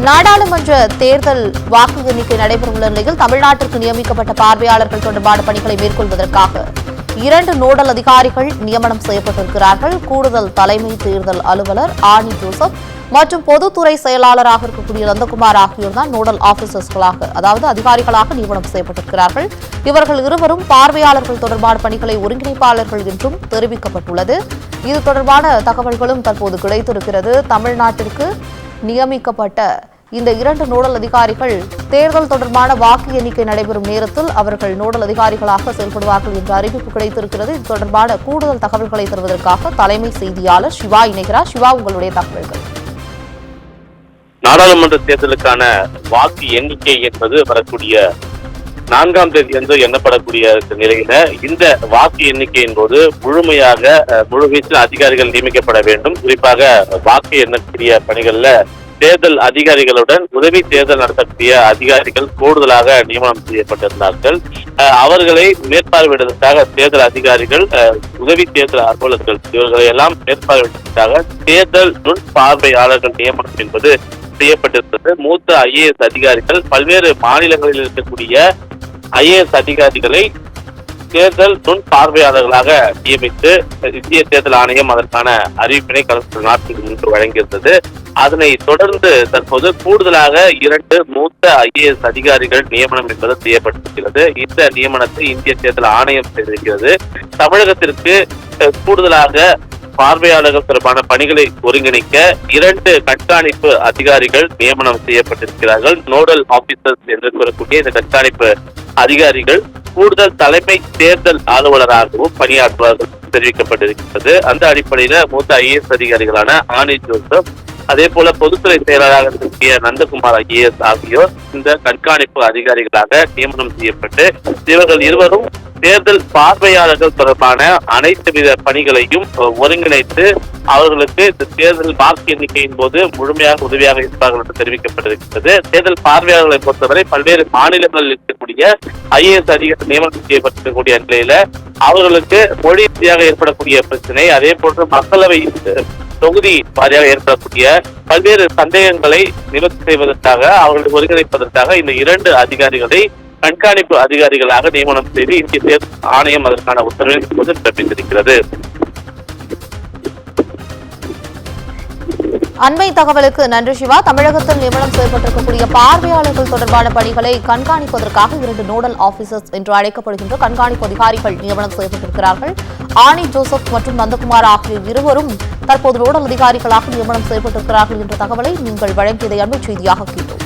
நாடாளுமன்ற தேர்தல் வாக்கு எண்ணிக்கை நடைபெறவுள்ள நிலையில் தமிழ்நாட்டிற்கு நியமிக்கப்பட்ட பார்வையாளர்கள் தொடர்பான பணிகளை மேற்கொள்வதற்காக 2 நோடல் அதிகாரிகள் நியமனம் செய்யப்பட்டிருக்கிறார்கள். கூடுதல் தலைமை தேர்தல் அலுவலர் ஆனி ஜோசப் மற்றும் பொதுத்துறை செயலாளராக இருக்கக்கூடிய நந்தகுமார் ஆகியோர்தான் நோடல் ஆபீசர்ஸ்களாக, அதாவது அதிகாரிகளாக நியமனம் செய்யப்பட்டிருக்கிறார்கள். இவர்கள் இருவரும் பார்வையாளர்கள் தொடர்பான பணிகளை ஒருங்கிணைப்பாளர்கள் என்றும் தெரிவிக்கப்பட்டுள்ளது. இது தொடர்பான தகவல்களும் தற்போது கிடைத்திருக்கிறது. தமிழ்நாட்டிற்கு நியமிக்கப்பட்ட இந்த 2 நோடல் அதிகாரிகள் தேர்தல் தொடர்பான வாக்கு எண்ணிக்கை நடைபெறும் நேரத்தில் அவர்கள் நோடல் அதிகாரிகளாக செயல்படுவார்கள் என்ற அறிவிப்பு கிடைத்திருக்கிறது. இது தொடர்பான கூடுதல் தகவல்களை தருவதற்காக தலைமை செய்தியாளர் சிவா இணைகிறார். சிவா, உங்களுடைய தகவல்கள். நாடாளுமன்ற தேர்தலுக்கான வாக்கு எண்ணிக்கை என்பது வரக்கூடிய 4ஆம் தேதி என்று எண்ணப்படக்கூடிய நிலையில இந்த வாக்கு எண்ணிக்கையின் போது முழு வீச்சில் அதிகாரிகள் நியமிக்கப்பட வேண்டும். குறிப்பாக வாக்கு எண்ணக்கூடிய பணிகள்ல தேர்தல் அதிகாரிகளுடன் உதவி தேர்தல் நடத்தக்கூடிய அதிகாரிகள் கூடுதலாக நியமனம் செய்யப்பட்டிருந்தார்கள். அவர்களை மேற்பார்வையிடுவதற்காக தேர்தல் அதிகாரிகள், உதவி தேர்தல் அலுவலர்கள் இவர்களை எல்லாம் மேற்பார்வையிடுவதற்காக தேர்தல் நுண் பார்வையாளர்கள் நியமனம் என்பது செய்யப்பட்டிருக்கிறது. மூத்த IAS அதிகாரிகள் பல்வேறு மாநிலங்களில் இருக்கக்கூடிய IAS அதிகாரிகளை தேர்தல் நுண் பார்வையாளர்களாக நியமித்து இந்திய தேர்தல் ஆணையம் அதற்கான அறிவிப்பினை கடந்த சில நாட்களுக்கு முன்பு வழங்கியிருந்தது. அதனை தொடர்ந்து தற்போது கூடுதலாக 2 மூத்த IAS அதிகாரிகள் நியமனம் என்பது செய்யப்பட்டிருக்கிறது. இந்த நியமனத்தை இந்திய தேர்தல் ஆணையம் செய்திருக்கிறது. தமிழகத்திற்கு கூடுதலாக பார்வையாளர்கள் தொடர்பான பணிகளை ஒருங்கிணைக்க 2 கண்காணிப்பு அதிகாரிகள் நியமனம் செய்யப்பட்டிருக்கிறார்கள். நோடல் ஆபீசர்ஸ் என்று கூறக்கூடிய இந்த கண்காணிப்பு அதிகாரிகள் கூடுதல் தலைமை தேர்தல் அலுவலராகவும் பணியாற்றுவார்கள் தெரிவிக்கப்பட்டிருக்கிறது. அந்த அடிப்படையில மூத்த IAS அதிகாரிகளான ஆனி ஜோசப், அதே போல பொதுத்துறை செயலாளராக இருக்கக்கூடிய நந்தகுமார் IAS ஆகியோர் இந்த கண்காணிப்பு அதிகாரிகளாக நியமனம் செய்யப்பட்டு இவர்கள் இருவரும் தேர்தல் பார்வையாளர்கள் தொடர்பான அனைத்து வித பணிகளையும் ஒருங்கிணைத்து அவர்களுக்கு இந்த தேர்தல் வாக்கு எண்ணிக்கையின் போது முழுமையாக உதவியாக இருப்பார்கள் என்று தெரிவிக்கப்பட்டிருக்கிறது. தேர்தல் பார்வையாளர்களை பொறுத்தவரை பல்வேறு மாநிலங்களில் இருக்கக்கூடிய IAS அதிகாரிகள் நியமனம் செய்யப்பட்டிருக்கக்கூடிய நிலையில அவர்களுக்கு மொழி ரீதியாக ஏற்படக்கூடிய பிரச்சனை, அதே போன்று மக்களவை தொகுதி வாரியாக ஏற்படக்கூடிய பல்வேறு சந்தேகங்களை நிவர்த்தி செய்வதற்காக அவர்களை ஒருங்கிணைப்பதற்காக இந்த 2 அதிகாரிகளை கண்காணிப்பு அதிகாரிகளாக நியமனம் செய்து இந்திய தேர்தல் ஆணையம் அதற்கான உத்தரவை பிறப்பித்திருக்கிறது. அண்மை தகவலுக்கு நன்றி சிவா. தமிழகத்தில் நியமனம் செய்யப்பட்டிருக்கக்கூடிய பார்வையாளர்கள் தொடர்பான பணிகளை கண்காணிப்பதற்காக 2 நோடல் ஆபீசர்ஸ் என்று அழைக்கப்படுகின்ற கண்காணிப்பு அதிகாரிகள் நியமனம் செய்யப்பட்டிருக்கிறார்கள். ஆனி ஜோசப் மற்றும் நந்தகுமார் ஆகிய இருவரும் தற்போது நோடல் அதிகாரிகளாக நியமனம் செய்யப்பட்டிருக்கிறார்கள் என்ற தகவலை நீங்கள் வழங்கியதை அண்மை செய்தியாக கேட்டோம்.